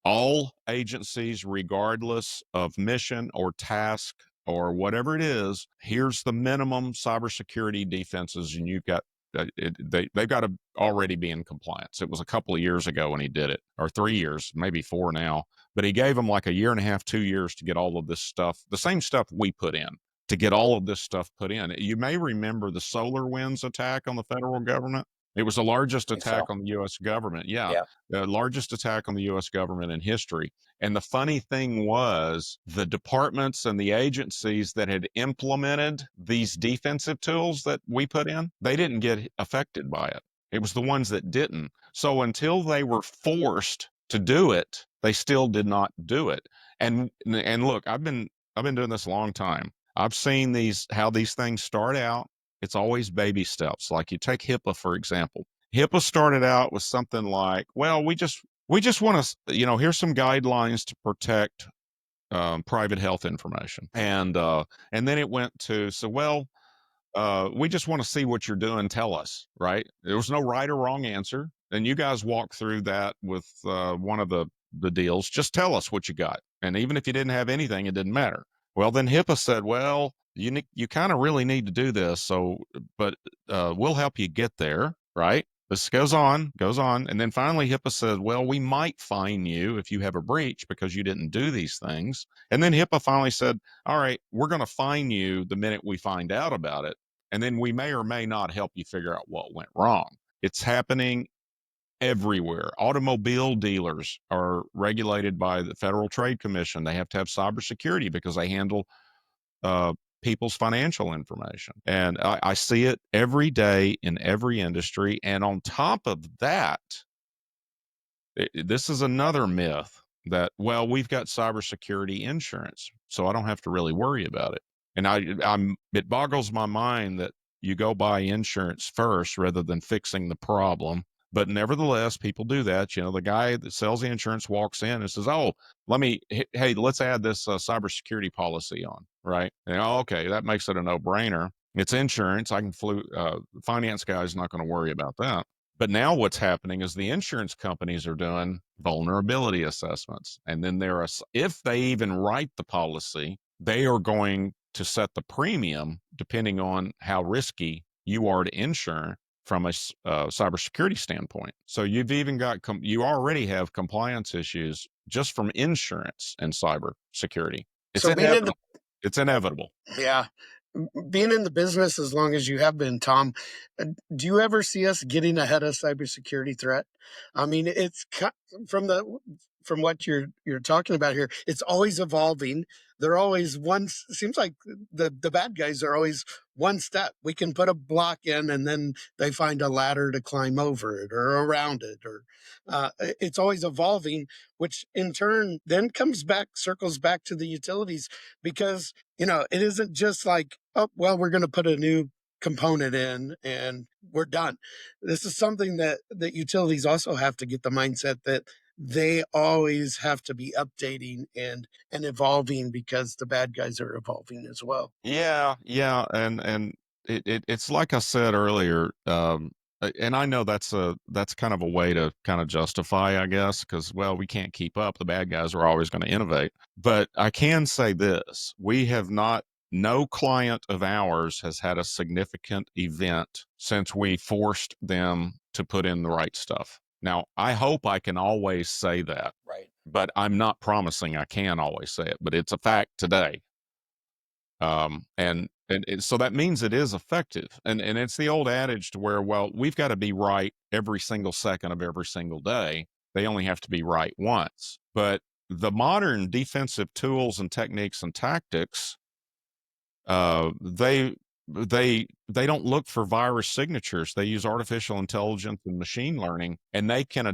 Speaker 4: All agencies, regardless of mission or task or whatever it is, here's the minimum cybersecurity defenses, and you've got they've got to already be in compliance. It was a couple of years ago when he did it, or 3 years, maybe 4 now. But he gave them like a year and a half, 2 years to get all of this stuff, the same stuff we put in, to get all of this stuff put in. You may remember the SolarWinds attack on the federal government. It was the largest attack on the U.S. government. Yeah, the largest attack on the U.S. government in history. And the funny thing was, the departments and the agencies that had implemented these defensive tools that we put in, they didn't get affected by it. It was the ones that didn't. So until they were forced to do it, they still did not do it. And look, I've been doing this a long time. I've seen how these things start out. It's always baby steps. Like you take HIPAA, for example. HIPAA started out with something like, well, we just want to, here's some guidelines to protect private health information. And then it went to, we just want to see what you're doing. Tell us, right? There was no right or wrong answer. And you guys walked through that with one of the deals. Just tell us what you got. And even if you didn't have anything, it didn't matter. Well, then HIPAA said, well, you kind of really need to do this. So, but we'll help you get there, right? This goes on. And then finally HIPAA said, well, we might fine you if you have a breach because you didn't do these things. And then HIPAA finally said, all right, we're going to fine you the minute we find out about it. And then we may or may not help you figure out what went wrong. It's happening everywhere. Automobile dealers are regulated by the Federal Trade Commission. They have to have cybersecurity because they handle people's financial information. And I see it every day in every industry. And on top of that, this is another myth that, well, we've got cybersecurity insurance, so I don't have to really worry about it. And it boggles my mind that you go buy insurance first rather than fixing the problem. But nevertheless, people do that. The guy that sells the insurance walks in and says, oh, let's add this cybersecurity policy on, right? And, okay, that makes it a no-brainer. It's insurance. Finance guy's not going to worry about that. But now what's happening is the insurance companies are doing vulnerability assessments. And then if they even write the policy, they are going to set the premium depending on how risky you are to insure from a cybersecurity standpoint. So you've even got, you already have compliance issues just from insurance and cybersecurity. It's inevitable. It's inevitable.
Speaker 2: Yeah. Being in the business as long as you have been, Tom, do you ever see us getting ahead of cybersecurity threat? I mean, it's from what you're talking about here. It's always evolving. They're always seems like the bad guys are always one step. We can put a block in and then they find a ladder to climb over it or around it, or it's always evolving, which in turn then circles back to the utilities, because it isn't just like, oh, well, we're going to put a new component in and we're done. This is something that utilities also have to get the mindset that they always have to be updating and evolving, because the bad guys are evolving as well.
Speaker 4: Yeah. And it's like I said earlier, and I know that's kind of a way to kind of justify, I guess, because, well, we can't keep up. The bad guys are always going to innovate. But I can say this: no client of ours has had a significant event since we forced them to put in the right stuff. Now, I hope I can always say that,
Speaker 3: right?
Speaker 4: But I'm not promising I can always say it, but it's a fact today. So that means it is effective. And it's the old adage to where, well, we've got to be right every single second of every single day. They only have to be right once. But the modern defensive tools and techniques and tactics, they don't look for virus signatures. They use artificial intelligence and machine learning, and they can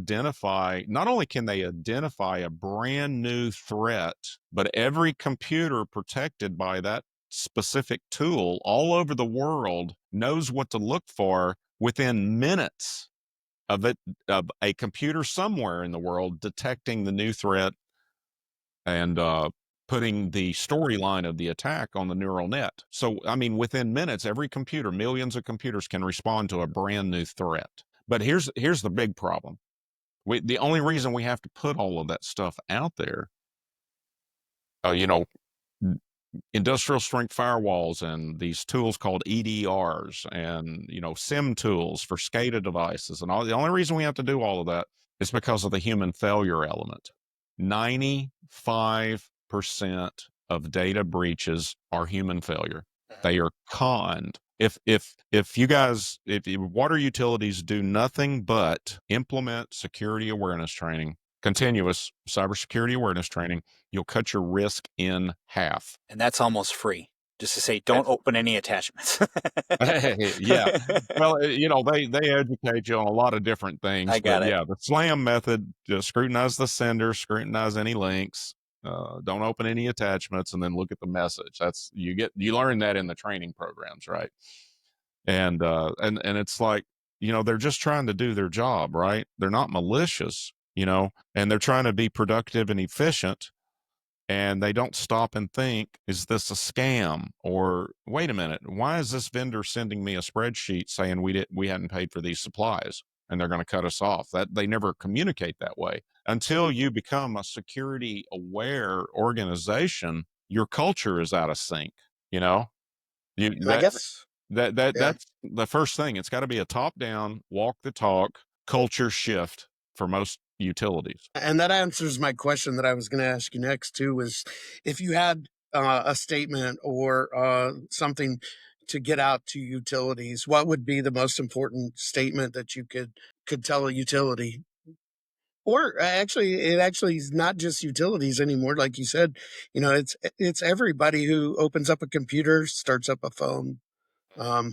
Speaker 4: not only can they identify a brand new threat, but every computer protected by that specific tool all over the world knows what to look for within minutes of a computer somewhere in the world detecting the new threat and putting the storyline of the attack on the neural net. So, I mean, within minutes, every computer, millions of computers, can respond to a brand new threat. But here's the big problem. The only reason we have to put all of that stuff out there, industrial strength firewalls and these tools called EDRs and, SIM tools for SCADA devices and all. The only reason we have to do all of that is because of the human failure element. 95% of data breaches are human failure. They are conned. If you guys, if water utilities do nothing but implement security awareness training, continuous cybersecurity awareness training, you'll cut your risk in half.
Speaker 3: And that's almost free. Just to say, don't open any attachments.
Speaker 4: Yeah. Well, they educate you on a lot of different things,
Speaker 3: I got
Speaker 4: but
Speaker 3: it.
Speaker 4: yeah, the SLAM method, just scrutinize the sender, scrutinize any links, don't open any attachments, and then look at the message. You learn that in the training programs, right? And it's like, they're just trying to do their job, right? They're not malicious, and they're trying to be productive and efficient, and they don't stop and think, is this a scam? Or wait a minute, why is this vendor sending me a spreadsheet saying we hadn't paid for these supplies and they're going to cut us off? That they never communicate that way. Until you become a security aware organization, your culture is out of sync, you know? You
Speaker 2: And I guess, yeah.
Speaker 4: that's the first thing. It's got to be a top down, walk the talk culture shift for most utilities.
Speaker 2: And that answers my question that I was going to ask you next too, was if you had a statement or something to get out to utilities, what would be the most important statement that you could tell a utility? Or it actually is not just utilities anymore. Like you said, it's everybody who opens up a computer, starts up a phone,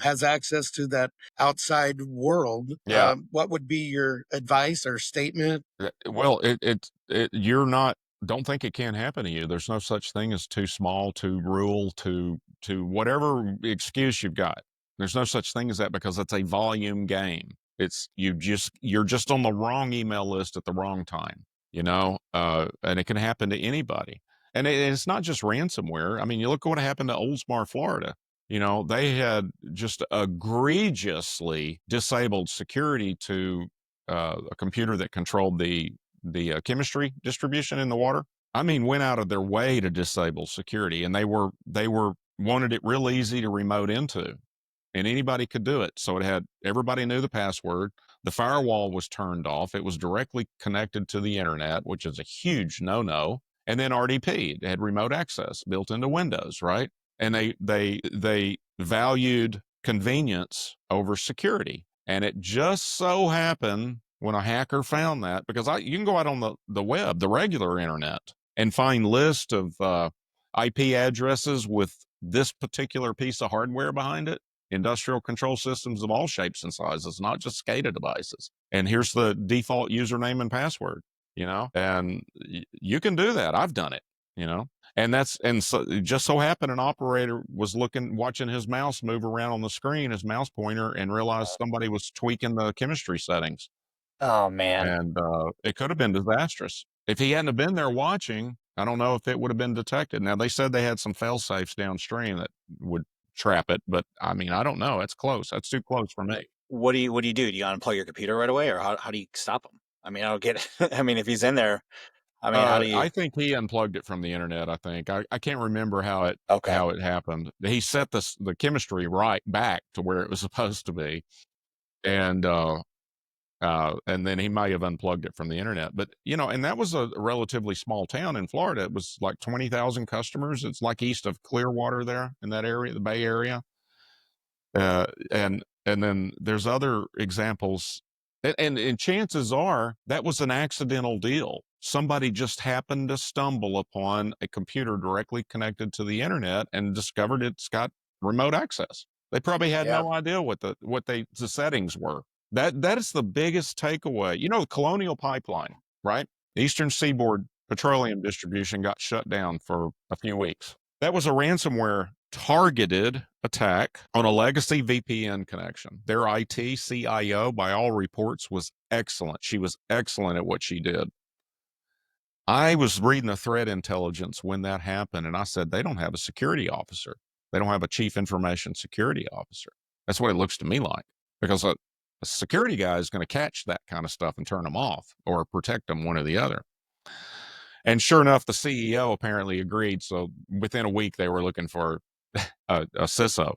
Speaker 2: has access to that outside world.
Speaker 4: Yeah.
Speaker 2: What would be your advice or statement?
Speaker 4: Well, you're not, don't think it can't happen to you. There's no such thing as too small, too rural, to whatever excuse you've got. There's no such thing as that, because it's a volume game. You're just on the wrong email list at the wrong time, and it can happen to anybody. And it's not just ransomware. I mean, you look at what happened to Oldsmar, Florida. They had just egregiously disabled security to a computer that controlled the chemistry distribution in the water. I mean, went out of their way to disable security, and they wanted it real easy to remote into, and anybody could do it. So everybody knew the password. The firewall was turned off. It was directly connected to the internet, which is a huge no-no. And then RDP, it had remote access built into Windows, right? And they valued convenience over security. And it just so happened, when a hacker found that, because you can go out on the web, the regular internet, and find lists of IP addresses with this particular piece of hardware behind it, industrial control systems of all shapes and sizes, not just SCADA devices. And here's the default username and password, and you can do that. I've done it, and so it just so happened an operator was watching his mouse move around on the screen, his mouse pointer, and realized somebody was tweaking the chemistry settings.
Speaker 3: Oh, man.
Speaker 4: And it could have been disastrous. If he hadn't have been there watching, I don't know if it would have been detected. Now, they said they had some fail safes downstream that would trap it, but I mean, I don't know. That's close. That's too close for me.
Speaker 3: What do you do? Do you unplug your computer right away, or how do you stop him? I mean, I don't get it. I mean, if he's in there, I mean, how do you?
Speaker 4: I think he unplugged it from the internet. I think I can't remember how it happened. He set the chemistry right back to where it was supposed to be, and then he might have unplugged it from the internet. But and that was a relatively small town in Florida. It was like 20,000 customers. It's like east of Clearwater there in that area, the Bay Area. And then there's other examples, and chances are that was an accidental deal. Somebody just happened to stumble upon a computer directly connected to the internet and discovered it's got remote access. They probably had no idea what the settings were. That is the biggest takeaway. The Colonial Pipeline, right? The Eastern Seaboard Petroleum Distribution got shut down for a few weeks. That was a ransomware targeted attack on a legacy VPN connection. Their IT CIO, by all reports, was excellent. She was excellent at what she did. I was reading the threat intelligence when that happened, and I said, they don't have a security officer. They don't have a chief information security officer. That's what it looks to me like, because a security guy is going to catch that kind of stuff and turn them off or protect them, one or the other. And sure enough, the CEO apparently agreed. So within a week, they were looking for a CISO.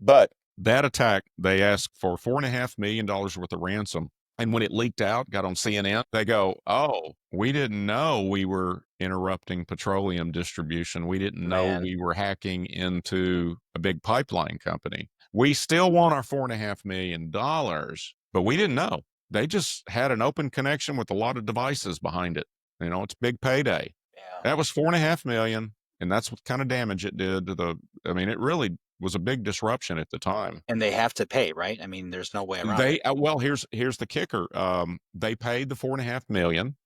Speaker 4: But that attack, they asked for $4.5 million worth of ransom And when it leaked out, got on CNN, they go, "Oh, we didn't know we were interrupting petroleum distribution. We didn't know
Speaker 3: Man.
Speaker 4: we were hacking into a big pipeline company. We still want our $4.5 million, but we didn't know. They just had an open connection with a lot of devices behind it. You know, it's big payday.
Speaker 3: Yeah.
Speaker 4: That was 4.5 million, and that's what kind of damage it did to the. I mean, it really was a big disruption at the time.
Speaker 3: And they have to pay, right? I mean, there's no way around it.
Speaker 4: Well, here's the kicker. They paid the 4.5 million,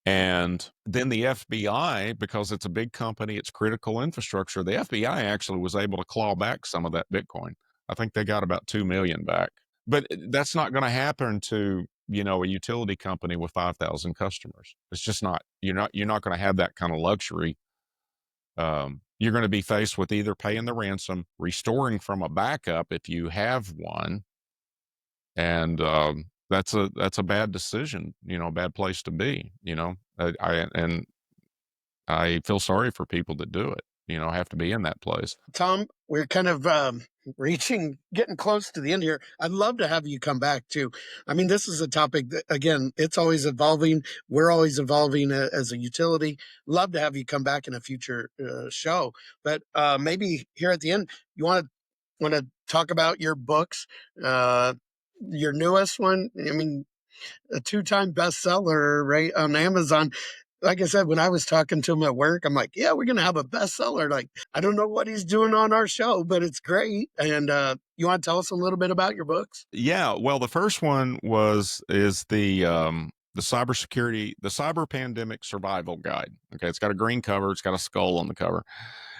Speaker 4: and then the FBI, because it's a big company, it's critical infrastructure. The FBI actually was able to claw back some of that Bitcoin. I think they got about 2 million back, but that's not going to happen to a utility company with 5,000 customers. It's just not. You're not going to have that kind of luxury. You're going to be faced with either paying the ransom, restoring from a backup if you have one, and that's a bad decision, a bad place to be. I feel sorry for people that do it. Have to be in that place.
Speaker 2: Tom, we're kind of getting close to the end here. I'd love to have you come back too. I mean, this is a topic that, again, it's always evolving. We're always evolving as a utility. Love to have you come back in a future show. But maybe here at the end, you want to talk about your books, your newest one. I mean, a two-time bestseller, right, on Amazon. Like I said, when I was talking to him at work, I'm like, yeah, we're going to have a bestseller. Like, I don't know what he's doing on our show, but it's great. And you want to tell us a little bit about your books?
Speaker 4: Yeah, well, the first one is the cybersecurity, the cyber pandemic survival guide. Okay, it's got a green cover, it's got a skull on the cover.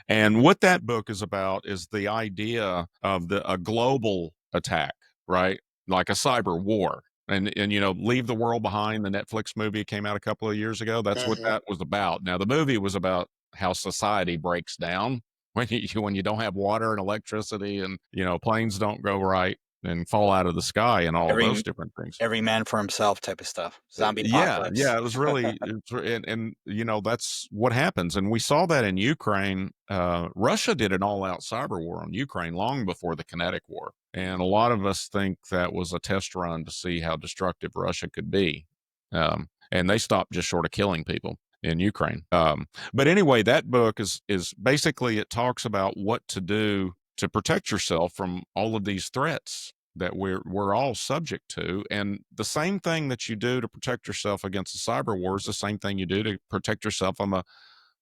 Speaker 4: And what that book is about is the idea of a global attack, right? Like a cyber war. And Leave the World Behind, the Netflix movie came out a couple of years ago. That's what that was about. Now, the movie was about how society breaks down when you don't have water and electricity, and planes don't go right and fall out of the sky, and all of those different things.
Speaker 3: Every man for himself type of stuff. Zombie
Speaker 4: Yeah,
Speaker 3: apocalypse.
Speaker 4: yeah, it was really, and that's what happens, and we saw that in Ukraine. Russia did an all-out cyber war on Ukraine long before the kinetic war, and a lot of us think that was a test run to see how destructive Russia could be, and they stopped just short of killing people in Ukraine. But anyway, that book is basically, it talks about what to do to protect yourself from all of these threats that we're all subject to. And the same thing that you do to protect yourself against a cyber war is the same thing you do to protect yourself from a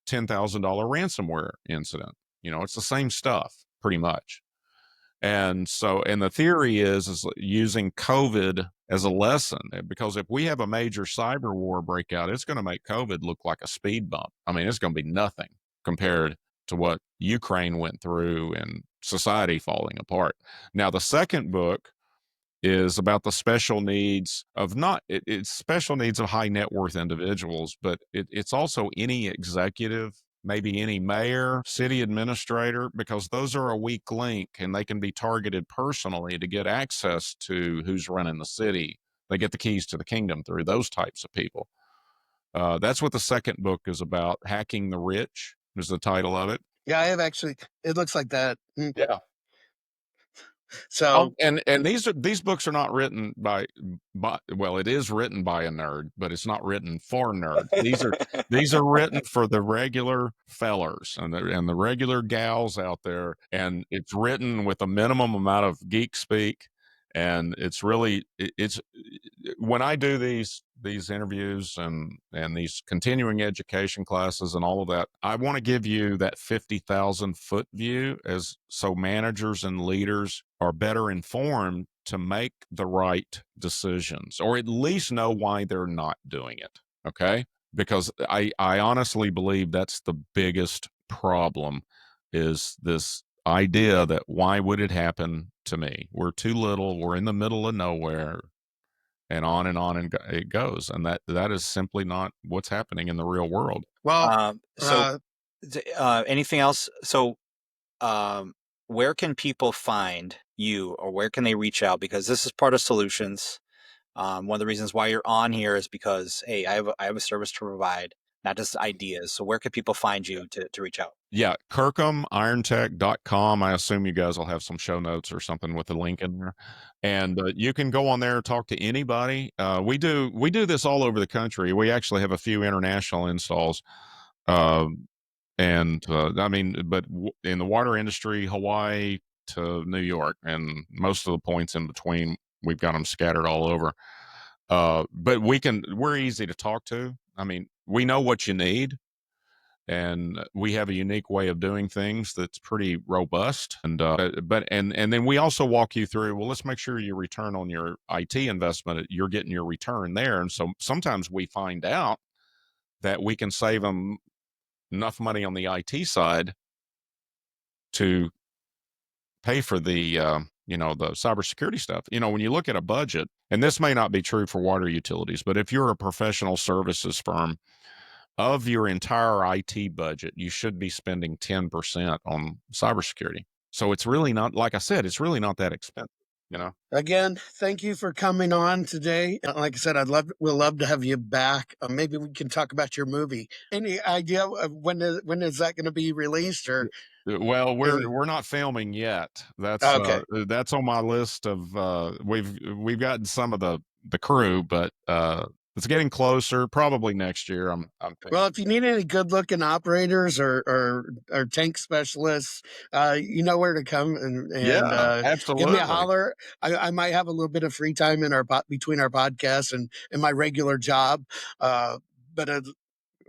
Speaker 4: $10,000 ransomware incident. It's the same stuff pretty much. And the theory is using COVID as a lesson, because if we have a major cyber war breakout, it's going to make COVID look like a speed bump. I mean, it's going to be nothing compared to what Ukraine went through and society falling apart. Now, the second book is about the special needs of it's special needs of high net worth individuals, but it's also any executive, maybe any mayor, city administrator, because those are a weak link and they can be targeted personally to get access to who's running the city. They get the keys to the kingdom through those types of people. That's what the second book is about. Hacking the Rich is the title of it.
Speaker 2: Yeah, I have actually. It looks like that.
Speaker 4: Yeah.
Speaker 2: So,
Speaker 4: and these books are not written by well, it is written by a nerd, but it's not written for nerds. These are written for the regular fellers and the regular gals out there, and it's written with a minimum amount of geek speak. And it's really, it's when I do these interviews and these continuing education classes and all of that, I want to give you that 50,000 foot view, as so managers and leaders are better informed to make the right decisions, or at least know why they're not doing it. Okay, because I honestly believe that's the biggest problem, is this idea that why would it happen to me? We're too little, we're in the middle of nowhere, and on and it goes. And that is simply not what's happening in the real world.
Speaker 2: well,
Speaker 3: Anything else? So where can people find you, or where can they reach out? Because this is part of Solutions. One of the reasons why you're on here is because, hey, I have a service to provide. not just ideas. So where could people find you to reach out?
Speaker 4: Yeah, kirkhamirontech.com. I assume you guys will have some show notes or something with the link in there. And you can go on there, talk to anybody. We do this all over the country. We actually have a few international installs. I mean, but in the water industry, Hawaii to New York, and most of the points in between, we've got them scattered all over. But we're easy to talk to. I mean, we know what you need, and we have a unique way of doing things that's pretty robust. And then we also walk you through, well, let's make sure your return on your IT investment, you're getting your return there. And so sometimes we find out that we can save them enough money on the IT side to pay for the the cybersecurity stuff. When you look at a budget, and this may not be true for water utilities, but if you're a professional services firm, of your entire IT budget, you should be spending 10% on cybersecurity. So it's really not, like I said, it's really not that expensive.
Speaker 2: Again, thank you for coming on today. Like I said, we'll love to have you back. Maybe we can talk about your movie. Any idea of when is that going to be released, or
Speaker 4: Well,
Speaker 2: any?
Speaker 4: we're not filming yet.
Speaker 2: Okay.
Speaker 4: That's on my list of we've gotten some of the crew, but it's getting closer. Probably next year. I'm
Speaker 2: Well,
Speaker 4: thinking.
Speaker 2: if you need any good-looking operators or tank specialists, you know where to come and
Speaker 4: Yeah,
Speaker 2: give me a
Speaker 4: absolutely.
Speaker 2: holler. I might have a little bit of free time in between our podcasts and my regular job, but I'd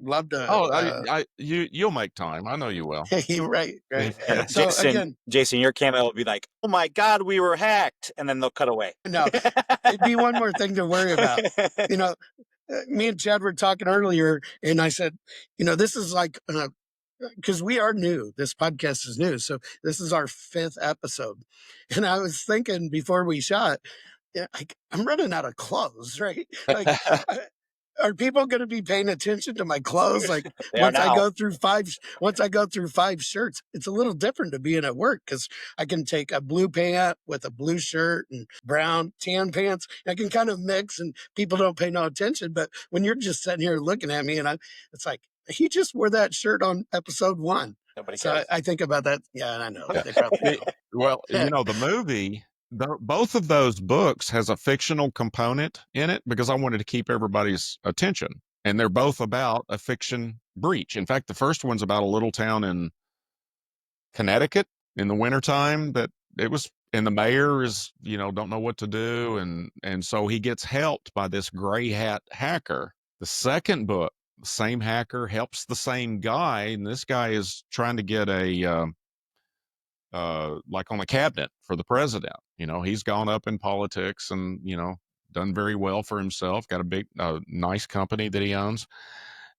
Speaker 2: love to.
Speaker 4: Oh, you'll make time. I know you will.
Speaker 2: Right, right.
Speaker 3: And
Speaker 2: So again,
Speaker 3: Jason, your cameo will be like, "Oh my God, we were hacked," and then they'll cut away.
Speaker 2: no, it'd be one more thing to worry about. You know, me and Chad were talking earlier, and I said, this is like because we are new. This podcast is new. So this is our 5th episode. And I was thinking before we shot, yeah, I'm running out of clothes, right? Like, are people going to be paying attention to my clothes? Like
Speaker 3: They are now.
Speaker 2: once I go through 5 shirts, it's a little different to being at work because I can take a blue pant with a blue shirt and brown tan pants. I can kind of mix and people don't pay no attention. But when you're just sitting here looking at me it's like, he just wore that shirt on episode 1.
Speaker 3: Nobody
Speaker 2: So
Speaker 3: cares.
Speaker 2: I think about that. Yeah, I know.
Speaker 4: Yeah.
Speaker 2: They probably
Speaker 4: Well,
Speaker 2: know.
Speaker 4: the movie, both of those books has a fictional component in it because I wanted to keep everybody's attention. And they're both about a fiction breach. In fact, the first one's about a little town in Connecticut in the wintertime and the mayor is, don't know what to do. And so he gets helped by this gray hat hacker. The second book, the same hacker helps the same guy. And this guy is trying to get like on the cabinet for the president. He's gone up in politics and, done very well for himself, got a big, nice company that he owns.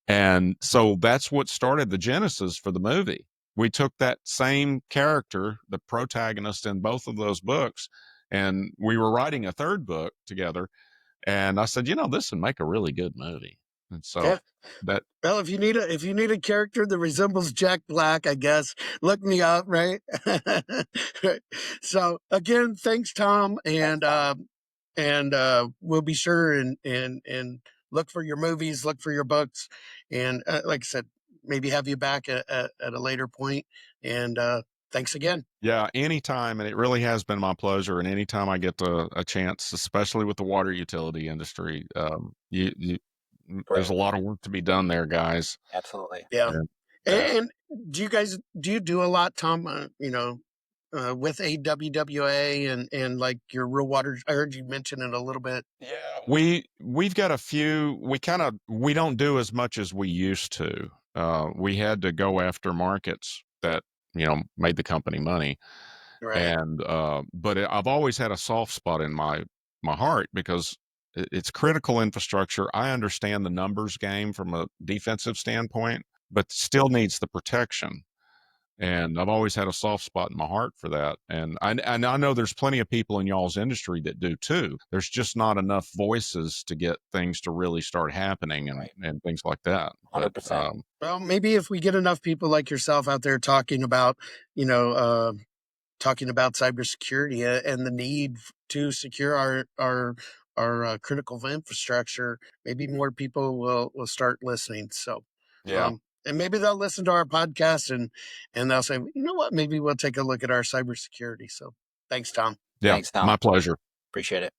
Speaker 4: And so that's what started the genesis for the movie. We took that same character, the protagonist in both of those books, and we were writing a third book together. And I said, this would make a really good movie. And so
Speaker 2: Yeah.
Speaker 4: that,
Speaker 2: Well, if you need a character that resembles Jack Black, I guess look me up, right? Right. So again, thanks, Tom, and we'll be sure and look for your movies, look for your books, and like I said, maybe have you back at a later point. And thanks again.
Speaker 4: yeah, anytime. And it really has been my pleasure. And anytime I get a chance, especially with the water utility industry, there's a lot of work to be done there, guys.
Speaker 3: Absolutely.
Speaker 2: Yeah.
Speaker 4: And,
Speaker 2: And do you do a lot, Tom? With AWWA and like your real water. I heard you mention it a little bit.
Speaker 4: yeah, we've got a few. We don't do as much as we used to. We had to go after markets that made the company money,
Speaker 2: Right.
Speaker 4: and but I've always had a soft spot in my heart because it's critical infrastructure. I understand the numbers game from a defensive standpoint, but still needs the protection. And I've always had a soft spot in my heart for that. And I know there's plenty of people in y'all's industry that do too. There's just not enough voices to get things to really start happening and things like that. But
Speaker 3: 100%.
Speaker 2: Well, maybe if we get enough people like yourself out there you know, uh, talking about cybersecurity and the need to secure our critical infrastructure, maybe more people will start listening. So
Speaker 4: Yeah.
Speaker 2: And maybe they'll listen to our podcast and they'll say, you know what, maybe we'll take a look at our cybersecurity. So thanks, Tom.
Speaker 4: Yeah.
Speaker 3: Thanks, Tom.
Speaker 4: My pleasure.
Speaker 3: Appreciate it.